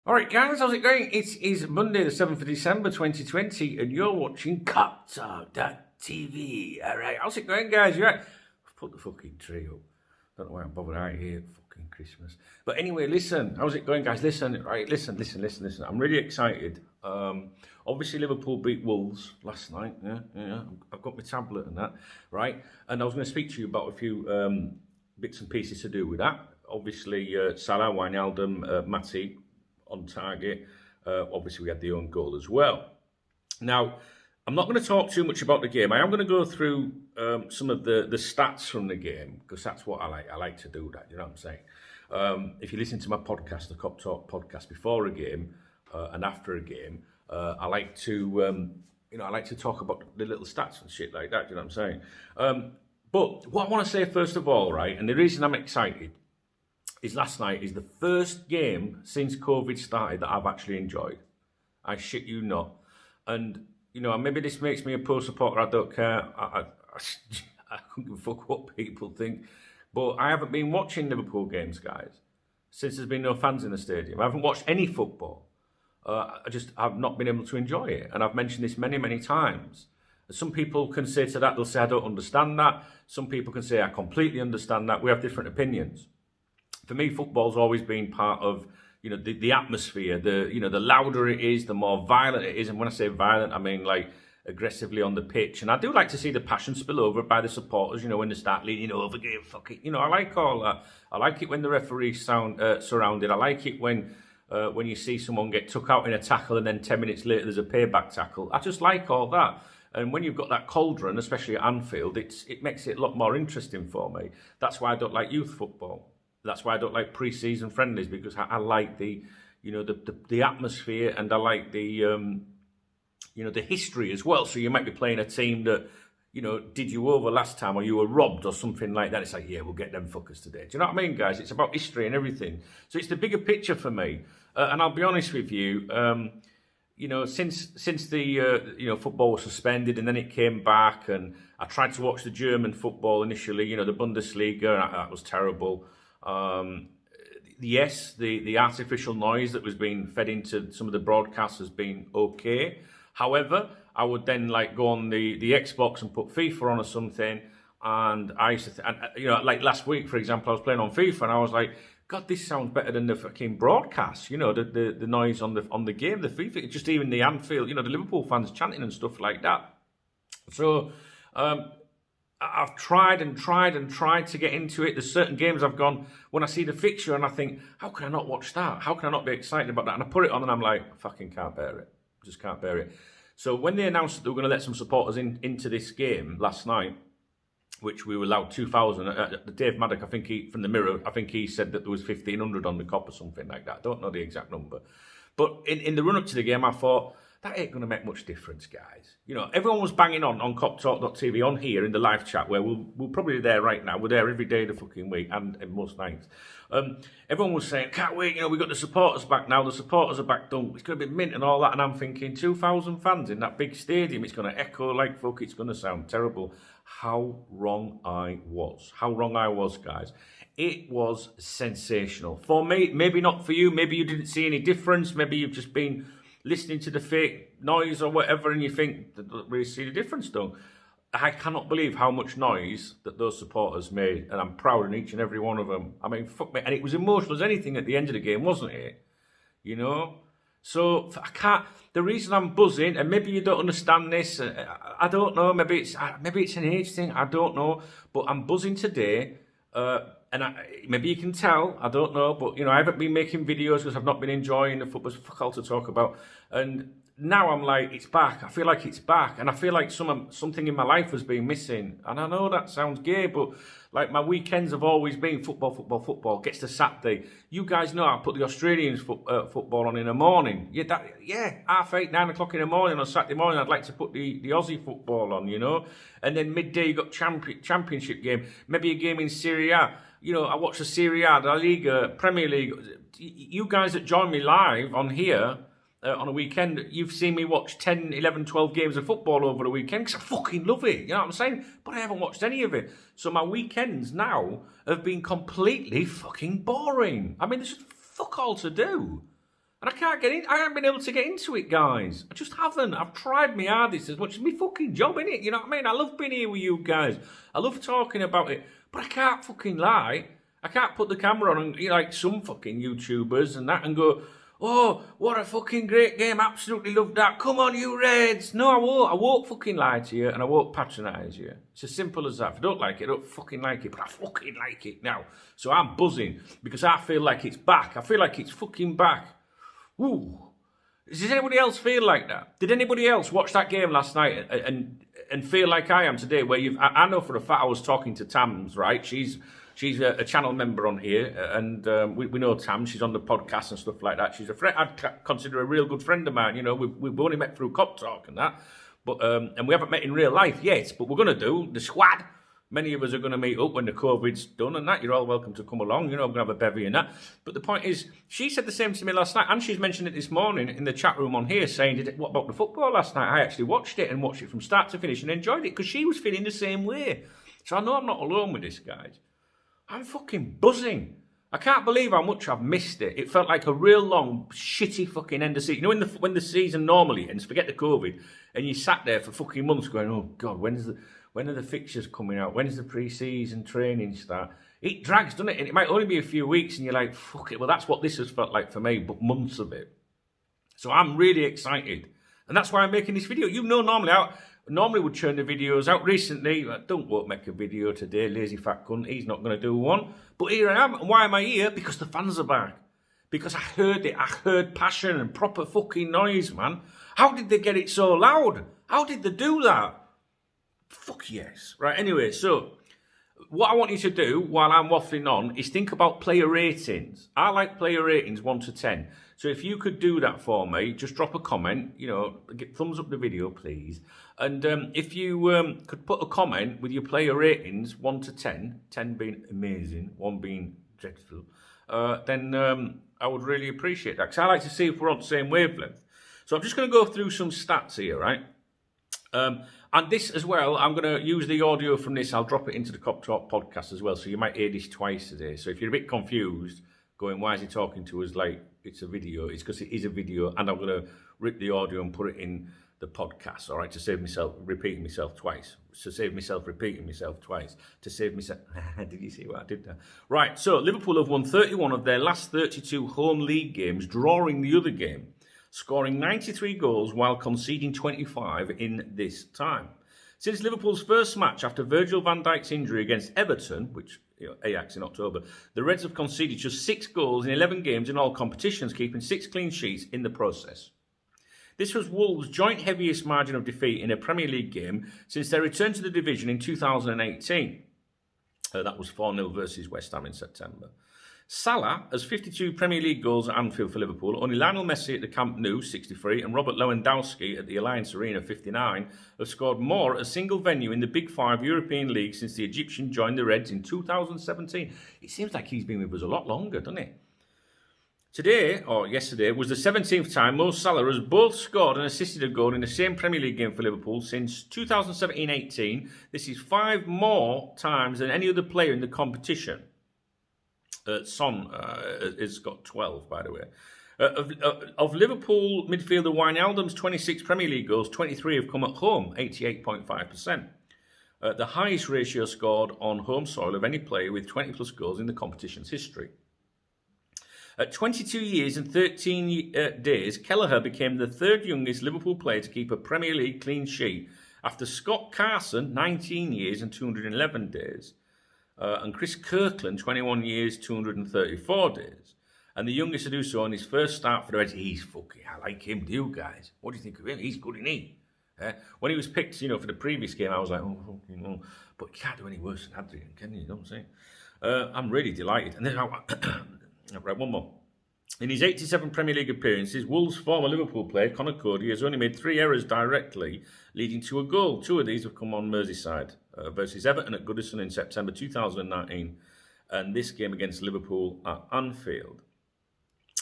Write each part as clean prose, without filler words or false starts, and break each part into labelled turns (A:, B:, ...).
A: All right, guys, how's it going? It is Monday, the 7th of December, 2020, and you're watching KopTalk.tv. All right, how's it going, guys? You right? I've put the fucking tree up. Don't know why I'm bothered out here, fucking Christmas. But anyway, listen, how's it going, guys? Listen. I'm really excited. Obviously, Liverpool beat Wolves last night. Yeah. I've got my tablet and that, right? And I was going to speak to you about a few bits and pieces to do with that. Obviously, Salah, Wijnaldum, Matty on target. Obviously, we had the own goal as well. Now, I'm not going to talk too much about the game. I am going to go through some of the stats from the game, because that's what I like. I like to do that, you know what I'm saying? If you listen to my podcast, the KopTalk podcast, before a game and after a game, I like to, I like to talk about the little stats and shit like that, you know what I'm saying? But what I want to say first of all, right, and the reason I'm excited is last night is the first game since COVID started that I've actually enjoyed. I shit you not. And, you know, maybe this makes me a poor supporter, I don't care. I couldn't give a fuck what people think. But I haven't been watching Liverpool games, guys, since there's been no fans in the stadium. I haven't watched any football. I've not been able to enjoy it. And I've mentioned this many, many times. Some people can say to that, they'll say, I don't understand that. Some people can say, I completely understand that. We have different opinions. For me, football's always been part of, you know, the atmosphere. The louder it is, the more violent it is. And when I say violent, I mean like aggressively on the pitch. And I do like to see the passion spill over by the supporters, you know, when they start leaning over, fuck it. You know, I like all that. I like it when the referees sound surrounded. I like it when you see someone get took out in a tackle and then 10 minutes later there's a payback tackle. I just like all that. And when you've got that cauldron, especially at Anfield, it makes it a lot more interesting for me. That's why I don't like youth football. That's why I don't like pre-season friendlies, because I like the atmosphere, and I like the history as well. So you might be playing a team that, you know, did you over last time, or you were robbed or something like that. It's like, yeah, we'll get them fuckers today. Do you know what I mean, guys? It's about history and everything. So it's the bigger picture for me. And I'll be honest with you, since the football was suspended and then it came back, and I tried to watch the German football initially, you know, the Bundesliga, and that was terrible. Yes, the artificial noise that was being fed into some of the broadcasts has been okay. However, I would then like go on the Xbox and put FIFA on or something, and I used to, like last week, for example, I was playing on FIFA and I was like, God, this sounds better than the fucking broadcast. You know, the noise on the game, the FIFA, just even the Anfield, you know, the Liverpool fans chanting and stuff like that. So, I've tried to get into it. There's certain games I've gone, when I see the fixture and I think, how can I not watch that? How can I not be excited about that? And I put it on and I'm like, I fucking can't bear it. Just can't bear it. So when they announced that they were going to let some supporters into this game last night, which we were allowed 2,000, Dave Maddock, I think from the Mirror, I think he said that there was 1,500 on the Kop or something like that. I don't know the exact number. But in the run-up to the game, I thought, that ain't going to make much difference, guys. You know, everyone was banging on KopTalk.tv on here in the live chat, where we're probably there right now. We're there every day of the fucking week and most nights. Everyone was saying, can't wait, you know, we got the supporters back now. The supporters are back done. It's going to be mint and all that. And I'm thinking, 2,000 fans in that big stadium. It's going to echo like fuck. It's going to sound terrible. How wrong I was. How wrong I was, guys. It was sensational. For me, maybe not for you. Maybe you didn't see any difference. Maybe you've just been listening to the fake noise or whatever, and you think, they don't really see the difference, though. I cannot believe how much noise that those supporters made, and I'm proud in each and every one of them. I mean, fuck me. And it was emotional as anything at the end of the game, wasn't it? You know? So, the reason I'm buzzing, and maybe you don't understand this, I don't know, maybe it's an age thing, I don't know, but I'm buzzing today, and maybe you can tell, I don't know, but, you know, I haven't been making videos because I've not been enjoying the football, fuck all to talk about, and now I'm like, it's back. I feel like it's back, and I feel like something in my life has been missing. And I know that sounds gay, but like my weekends have always been football. Gets to Saturday. You guys know I put the Australians football on in the morning. Yeah, 8:30, 9 o'clock in the morning on Saturday morning. I'd like to put the Aussie football on, you know. And then midday you got championship game, maybe a game in Serie A. You know, I watch the Serie A, La Liga, Premier League. You guys that join me live on here. On a weekend, you've seen me watch 10, 11, 12 games of football over the weekend because I fucking love it, you know what I'm saying? But I haven't watched any of it. So my weekends now have been completely fucking boring. I mean, there's just fuck all to do. And I can't get in. I haven't been able to get into it, guys. I just haven't. I've tried my hardest as much as my fucking job, innit? You know what I mean? I love being here with you guys. I love talking about it. But I can't fucking lie. I can't put the camera on and, you know, like some fucking YouTubers and that and go, oh, what a fucking great game. Absolutely loved that. Come on, you Reds. No, I won't. I won't fucking lie to you and I won't patronise you. It's as simple as that. If I don't like it, I don't fucking like it. But I fucking like it now. So I'm buzzing because I feel like it's back. I feel like it's fucking back. Ooh. Does anybody else feel like that? Did anybody else watch that game last night and feel like I am today? Where I know for a fact I was talking to Tams, right? She's a channel member on here, and we know Tam. She's on the podcast and stuff like that. She's a friend. I'd consider a real good friend of mine. You know, we've only met through KopTalk and that, but and we haven't met in real life yet. But we're gonna do the squad. Many of us are going to meet up when the COVID's done and that. You're all welcome to come along. You know, we're going to have a bevy and that. But the point is, she said the same to me last night, and she's mentioned it this morning in the chat room on here, saying, what about the football last night? I actually watched it and watched it from start to finish and enjoyed it because she was feeling the same way. So I know I'm not alone with this, guys. I'm fucking buzzing. I can't believe how much I've missed it. It felt like a real long, shitty fucking end of season. You know, when the season normally ends, forget the COVID, and you sat there for fucking months going, oh, God, when are the fixtures coming out? When's the pre-season training start? It drags, doesn't it? And it might only be a few weeks, and you're like, fuck it. Well, that's what this has felt like for me, but months of it. So I'm really excited. And that's why I'm making this video. You know, normally would churn the videos out recently. Won't make a video today, lazy fat cunt. He's not going to do one. But here I am. And why am I here? Because the fans are back. Because I heard it. I heard passion and proper fucking noise, man. How did they get it so loud? How did they do that? Fuck yes. Right, anyway, so what I want you to do while I'm waffling on is think about player ratings. I like player ratings 1 to 10. So if you could do that for me, just drop a comment, you know, thumbs up the video, please. And if you could put a comment with your player ratings 1 to 10, 10 being amazing, 1 being dreadful, then I would really appreciate that. Because I like to see if we're on the same wavelength. So I'm just going to go through some stats here, right? And this as well, I'm going to use the audio from this. I'll drop it into the KopTalk podcast as well. So you might hear this twice today. So if you're a bit confused, going, why is he talking to us like it's a video? It's because it is a video. And I'm going to rip the audio and put it in the podcast, all right, to save myself repeating myself twice. To save myself repeating myself twice. To save myself... Did you see what I did there? Right, so Liverpool have won 31 of their last 32 home league games, drawing the other game, scoring 93 goals while conceding 25 in this time. Since Liverpool's first match after Virgil van Dijk's injury against Everton, which, you know, Ajax in October, the Reds have conceded just 6 goals in 11 games in all competitions, keeping 6 clean sheets in the process. This was Wolves' joint heaviest margin of defeat in a Premier League game since their return to the division in 2018. That was 4-0 versus West Ham in September. Salah has 52 Premier League goals at Anfield for Liverpool. Only Lionel Messi at the Camp Nou, 63, and Robert Lewandowski at the Allianz Arena, 59, have scored more at a single venue in the Big Five European League since the Egyptian joined the Reds in 2017. It seems like he's been with us a lot longer, doesn't he? Today, or yesterday, was the 17th time Mo Salah has both scored and assisted a goal in the same Premier League game for Liverpool since 2017-18. This is 5 more times than any other player in the competition. Son has got 12, by the way. Of Liverpool midfielder Wijnaldum's 26 Premier League goals, 23 have come at home, 88.5%. The highest ratio scored on home soil of any player with 20-plus goals in the competition's history. At 22 years and 13 days, Kelleher became the 3rd youngest Liverpool player to keep a Premier League clean sheet after Scott Carson, 19 years and 211 days. And Chris Kirkland, 21 years, 234 days. And the youngest to do so on his first start for the Reds. He's fucking, I like him, do you guys? What do you think of him? He's good, isn't he? When he was picked, you know, for the previous game, I was like, oh, fucking no. But he can't do any worse than Adrian, can you? You know what I'm saying? I'm really delighted. And then, right, one more. In his 87 Premier League appearances, Wolves' former Liverpool player, Conor Cody, has only made 3 errors directly, leading to a goal. 2 of these have come on Merseyside versus Everton at Goodison in September 2019, and this game against Liverpool at Anfield.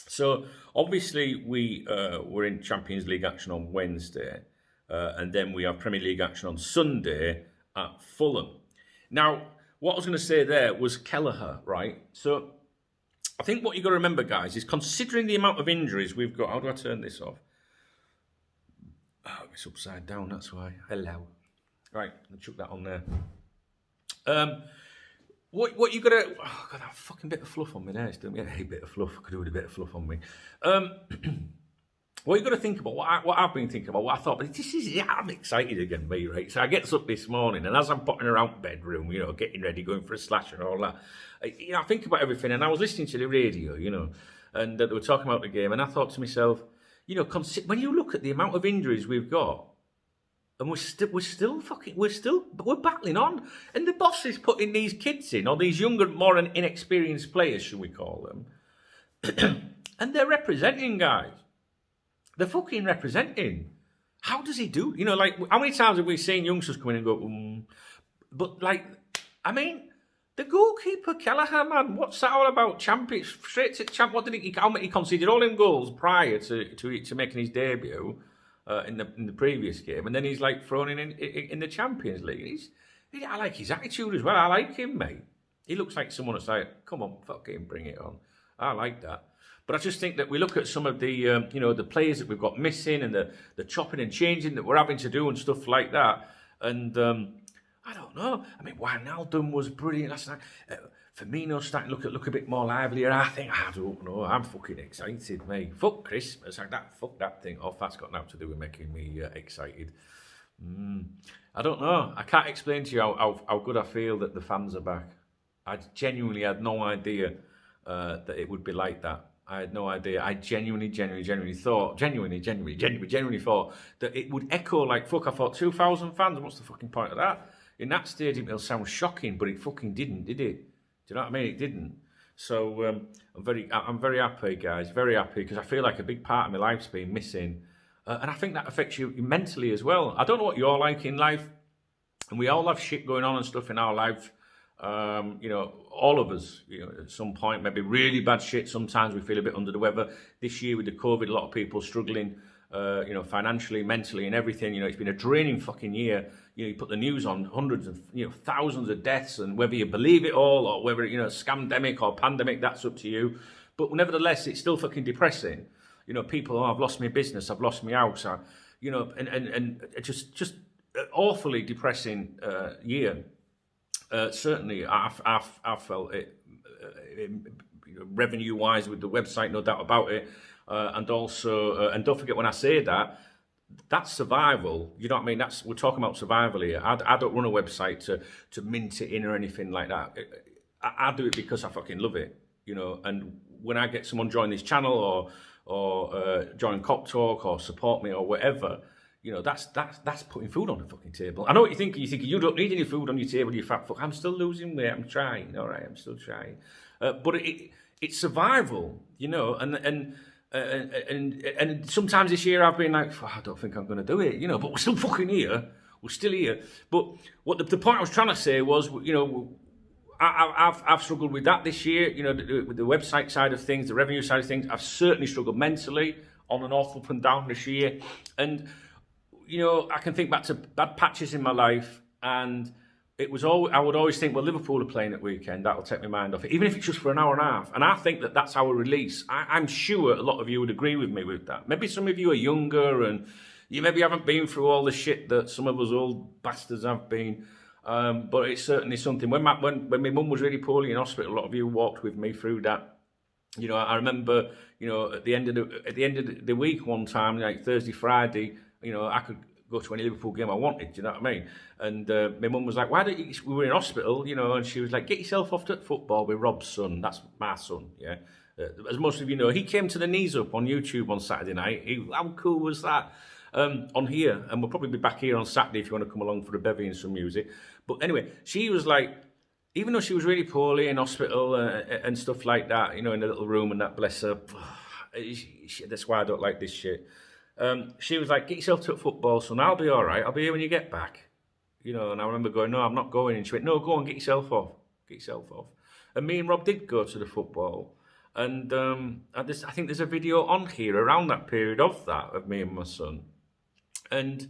A: So, obviously, we were in Champions League action on Wednesday, and then we have Premier League action on Sunday at Fulham. Now, what I was going to say there was Kelleher, right? So, I think what you've got to remember, guys, is considering the amount of injuries we've got. How do I turn this off? Oh, it's upside down, that's why. Hello. Right, I'll chuck that on there. What you got to... Oh, God, that fucking bit of fluff on me there. It's doing me a bit of fluff. I could do with a bit of fluff on me. What you got to think about, what I've been thinking about, what I thought, but I'm excited again, me, right? So I get up this morning, and as I'm popping around the bedroom, getting ready, going for a slash and all that, I think about everything, and I was listening to the radio, and they were talking about the game, and I thought to myself, when you look at the amount of injuries we've got, and we're battling on, and the boss is putting these kids in, or these younger, more inexperienced players, should we call them, and they're representing, guys. They're fucking representing. How does he do? How many times have we seen youngsters come in and go, But, the goalkeeper, Kelleher, man, what's that all about? Straight to champ. What did he conceded all them goals prior to making his debut in the previous game, and then he's thrown in the Champions League. I like his attitude as well. I like him, mate. He looks like someone that's like, come on, fucking bring it on. I like that. But I just think that we look at some of the, the players that we've got missing and the chopping and changing that we're having to do and stuff like that. And I don't know. Wijnaldum was brilliant last night. Firmino's starting to look a bit more livelier. I don't know. I'm fucking excited, mate. Fuck Christmas. Fuck that thing off. That's got nothing to do with making me excited. I don't know. I can't explain to you how good I feel that the fans are back. I genuinely had no idea that it would be like that. I had no idea. I genuinely thought that it would echo I thought 2,000 fans. What's the fucking point of that? In that stadium, it'll sound shocking, but it fucking didn't, did it? Do you know what I mean? It didn't. So I'm very happy, guys. Very happy because I feel like a big part of my life's been missing, and I think that affects you mentally as well. I don't know what you're like in life, and we all have shit going on and stuff in our life. All of us, at some point, maybe really bad shit. Sometimes we feel a bit under the weather. This year with the COVID, a lot of people struggling, financially, mentally, and everything. It's been a draining fucking year. You put the news on hundreds of, thousands of deaths, and whether you believe it all or whether scamdemic or pandemic, that's up to you. But nevertheless, it's still fucking depressing. People, I've lost my business, I've lost my house, and just awfully depressing year. Certainly, I've felt it, revenue-wise with the website, no doubt about it. And also, and don't forget when I say that, that's survival. You know what I mean? We're talking about survival here. I don't run a website to mint it in or anything like that. I do it because I fucking love it, And when I get someone join this channel or join KopTalk or support me or whatever, that's putting food on the fucking table. I know what you're thinking. You're thinking, you don't need any food on your table, you fat fuck. I'm still losing weight. I'm trying. All right, I'm still trying. But it's survival, and sometimes this year I've been like, I don't think I'm going to do it, but we're still fucking here. We're still here. But what the point I was trying to say was, I've struggled with that this year, with the website side of things, the revenue side of things. I've certainly struggled mentally on and off, up and down this year. And I can think back to bad patches in my life, and it was I would always think, well, Liverpool are playing at weekend, that'll take my mind off it, even if it's just for an hour and a half. And I think that's our release. I'm sure a lot of you would agree with me with that. Maybe some of you are younger, and you maybe haven't been through all the shit that some of us old bastards have been. But it's certainly something. When my mum was really poorly in hospital, a lot of you walked with me through that. I remember, at the end of the week one time, like Thursday, Friday, I could go to any Liverpool game I wanted, do you know what I mean? And my mum was like, why don't you, we were in hospital, and she was like, get yourself off to football with Rob's son. That's my son, yeah. As most of you know, he came to the knees up on YouTube on Saturday night. How cool was that? On here, and we'll probably be back here on Saturday if you want to come along for a bevy and some music. But anyway, she was like, even though she was really poorly in hospital and stuff like that, in a little room and that, bless her, that's why I don't like this shit. She was like, get yourself to a football, son, I'll be all right. I'll be here when you get back. And I remember going, no, I'm not going. And she went, no, go on, get yourself off. And me and Rob did go to the football. And I think there's a video on here around that period of me and my son. And,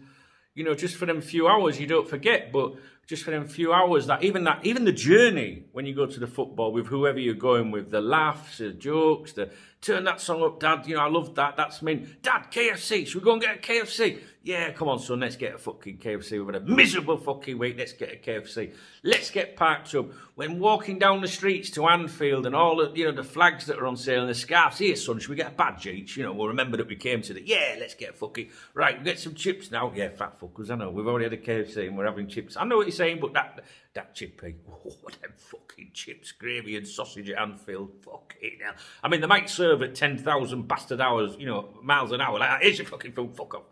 A: just for them few hours, you don't forget. But just for them few hours, even the journey when you go to the football with whoever you're going with, the laughs, the jokes, the turn that song up, Dad, you know, I love that. That's mean, Dad, KFC, should we go and get a KFC? Yeah, come on, son, let's get a fucking KFC. We've had a miserable fucking week, let's get a KFC. Let's get parked up. When walking down the streets to Anfield and all the, you know, the flags that are on sale and the scarves, here, son, should we get a badge each? You know, we'll remember that we came to the, yeah, let's get a fucking, right, we'll get some chips now. Yeah, fat fuckers, I know, we've already had a KFC and we're having chips. I know what you're saying, but that chippy, oh, them fucking chips, gravy and sausage at Anfield, fucking hell. I mean, they might serve at 10,000 bastard hours, you know, miles an hour. Like, here's your fucking food, fuck off.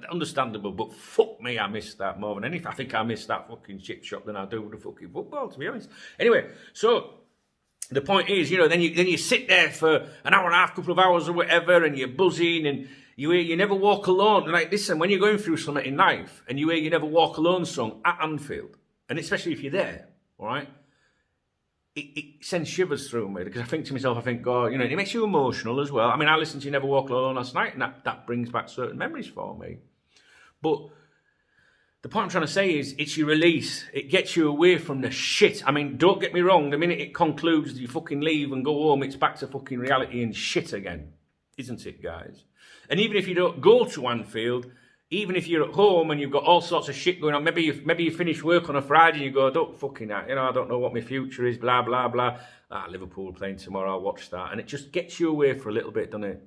A: Understandable, but fuck me, I miss that more than anything. I think I miss that fucking chip shop than I do with the fucking football, to be honest. Anyway, so the point is, you know, then you sit there for an hour and a half, couple of hours or whatever, and you're buzzing, and you hear You Never Walk Alone. Like, listen, when you're going through something in life, and you hear You Never Walk Alone song at Anfield, and especially if you're there, all right, it sends shivers through me, because I think to myself, God, you know, it makes you emotional as well. I mean, I listened to You Never Walk Alone last night, and that brings back certain memories for me. But the point I'm trying to say is, it's your release. It gets you away from the shit. I mean, don't get me wrong, the minute it concludes, you fucking leave and go home, it's back to fucking reality and shit again. Isn't it, guys? And even if you don't go to Anfield, even if you're at home and you've got all sorts of shit going on, maybe you finish work on a Friday and you go, don't fucking, you know, I don't know what my future is, blah, blah, blah. Liverpool playing tomorrow, I'll watch that. And it just gets you away for a little bit, doesn't it?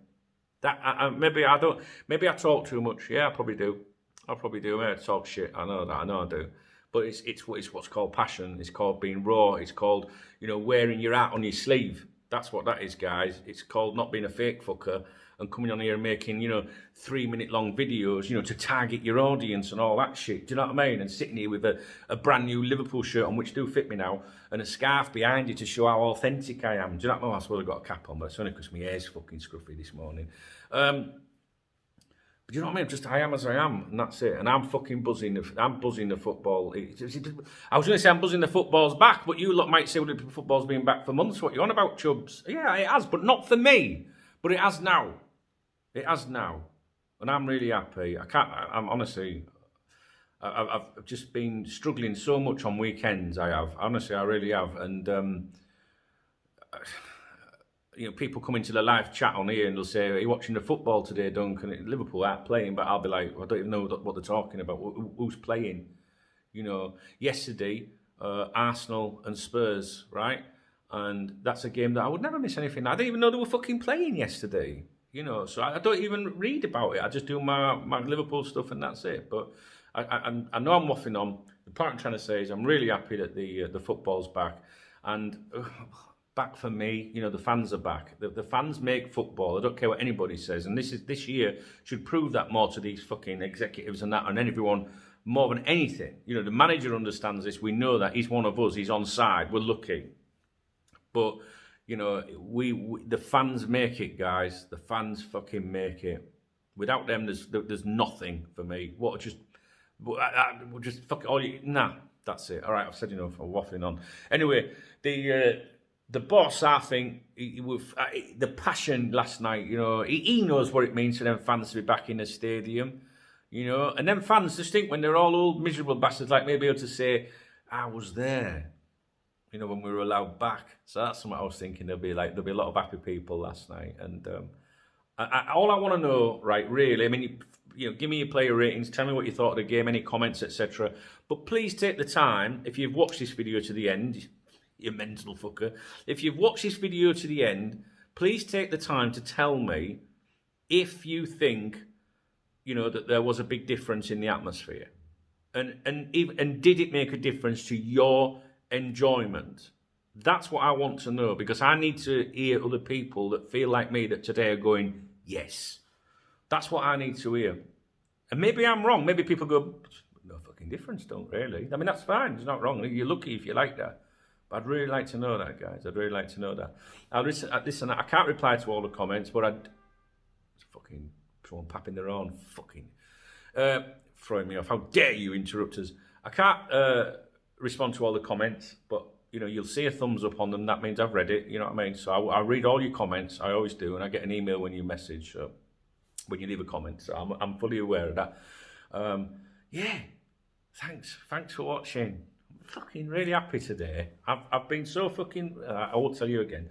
A: Maybe I talk too much. Yeah, I probably do. I talk shit. I know I do. But it's what's called passion. It's called being raw. It's called, you know, wearing your heart on your sleeve. That's what that is, guys. It's called not being a fake fucker and coming on here and making, you know, 3-minute long videos, you know, to target your audience and all that shit. Do you know what I mean? And sitting here with a brand new Liverpool shirt on, which do fit me now, and a scarf behind you to show how authentic I am. Do you know what I mean? I suppose I've got a cap on, but it's only because my hair's fucking scruffy this morning. But you know what I mean? Just I am as I am, and that's it. And I'm fucking buzzing. I'm buzzing the football. I was going to say I'm buzzing the football's back, but you lot might say, well, the football's been back for months. What you on about, Chubbs? Yeah, it has, but not for me. But it has now. It has now, and I'm really happy. I'm honestly, I've just been struggling so much on weekends. I have, honestly, I really have, and you know, people come into the live chat on here and they'll say, "Are you watching the football today, Duncan? Liverpool aren't playing," but I'll be like, I don't even know what they're talking about. Who's playing? You know, yesterday, Arsenal and Spurs, right? And that's a game that I would never miss anything. I didn't even know they were fucking playing yesterday. You know, so I don't even read about it. I just do my Liverpool stuff and that's it. But I know I'm waffling on. The part I'm trying to say is I'm really happy that the football's back. And back for me, you know, the fans are back. The fans make football. I don't care what anybody says. And this year should prove that more to these fucking executives and that and everyone more than anything. You know, the manager understands this. We know that. He's one of us. He's on side. We're lucky. But you know, we the fans make it, guys. The fans fucking make it. Without them, there's nothing for me. Just fuck it all. Nah, that's it. All right, I've said enough. I'm waffling on. Anyway, the boss, I think, the passion last night. You know, he knows what it means for them fans to be back in the stadium. You know, and them fans just think when they're all old miserable bastards like me, be able to say, "I was there." You know, when we were allowed back. So that's what I was thinking. There'll be a lot of happy people last night. And all I want to know, right, really, I mean, you know, give me your player ratings, tell me what you thought of the game, any comments, etc. But please take the time, if you've watched this video to the end, you mental fucker, if you've watched this video to the end, please take the time to tell me if you think, you know, that there was a big difference in the atmosphere. And did it make a difference to your enjoyment? That's what I want to know, because I need to hear other people that feel like me that today are going, yes. That's what I need to hear. And maybe I'm wrong. Maybe people go, no fucking difference, don't really. I mean, that's fine. It's not wrong. You're lucky if you like that. But I'd really like to know that, guys. I'd really like to know that. Listen, I can't reply to all the comments, but I'd fucking someone papping their own fucking throwing me off. How dare you interrupt us? I can't respond to all the comments, but you know, you'll see a thumbs up on them. That means I've read it. You know what I mean? So I read all your comments. I always do, and I get an email when you message. So when you leave a comment, so I'm fully aware of that. Yeah, thanks for watching. fucking really happy today. I've been so fucking. I won't tell you again.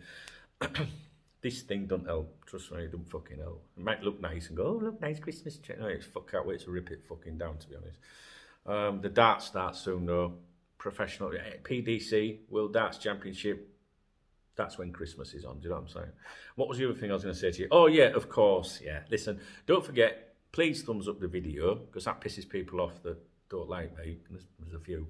A: This thing don't help. Trust me, it don't fucking help. It might look nice and go, oh, look, nice Christmas tree. No, it's fuck, can't wait to rip it fucking down, to be honest. The darts starts soon, though. Professional PDC, World Darts Championship. That's when Christmas is on, do you know what I'm saying? What was the other thing I was going to say to you? Oh, yeah, of course, yeah. Listen, don't forget, please thumbs up the video, because that pisses people off that don't like me. There's a few.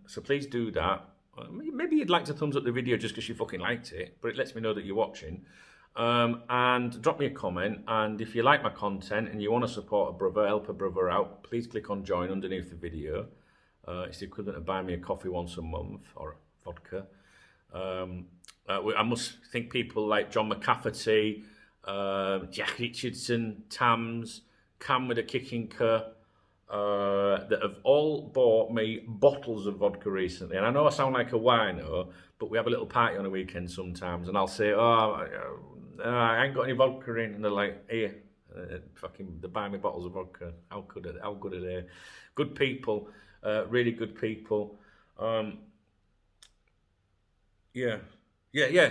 A: So please do that. Maybe you'd like to thumbs up the video just because you fucking liked it, but it lets me know that you're watching. And drop me a comment. And if you like my content and you want to support a brother, help a brother out, please click on join underneath the video. It's the equivalent of buying me a coffee once a month or vodka. I must think people like John McCafferty, Jack Richardson, Tams, Cam with a kicking cur, that have all bought me bottles of vodka recently. And I know I sound like a wino, but we have a little party on a weekend sometimes, and I'll say, oh, I ain't got any vodka in, and they're like, here, fucking, they buy me bottles of vodka. How good are they? Good people, really good people. Yeah.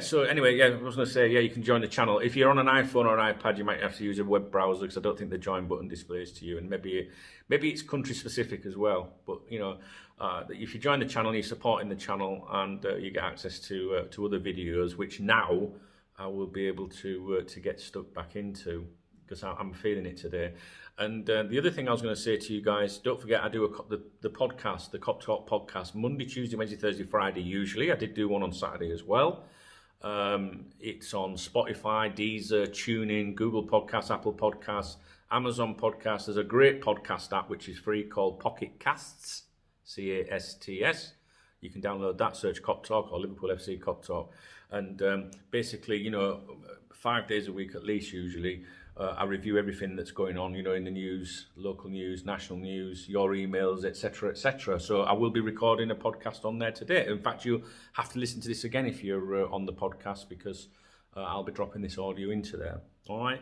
A: So anyway, I was going to say, you can join the channel. If you're on an iPhone or an iPad, you might have to use a web browser because I don't think the join button displays to you. And maybe it's country specific as well. But if you join the channel, you're supporting the channel, and you get access to other videos, which now I will be able to get stuck back into because I'm feeling it today. And the other thing I was going to say to you guys, don't forget I do the podcast, the KopTalk podcast, Monday, Tuesday, Wednesday, Thursday, Friday usually. I did do one on Saturday as well. It's on Spotify, Deezer, TuneIn, Google Podcasts, Apple Podcasts, Amazon Podcasts. There's a great podcast app which is free called Pocket Casts, CASTS. You can download that, search KopTalk or Liverpool FC KopTalk. And basically, 5 days a week at least usually, I review everything that's going on, in the news, local news, national news, your emails, etc., etc. So I will be recording a podcast on there today. In fact, you'll have to listen to this again if you're on the podcast because I'll be dropping this audio into there. All right.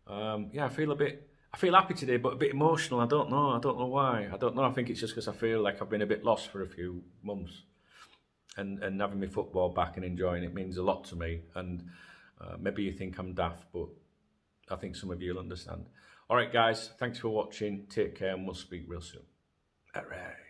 A: I feel happy today, but a bit emotional. I don't know why. I don't know. I think it's just because I feel like I've been a bit lost for a few months, and having my football back and enjoying it means a lot to me. And maybe you think I'm daft, but I think some of you will understand. All right, guys, thanks for watching. Take care, and we'll speak real soon. All right.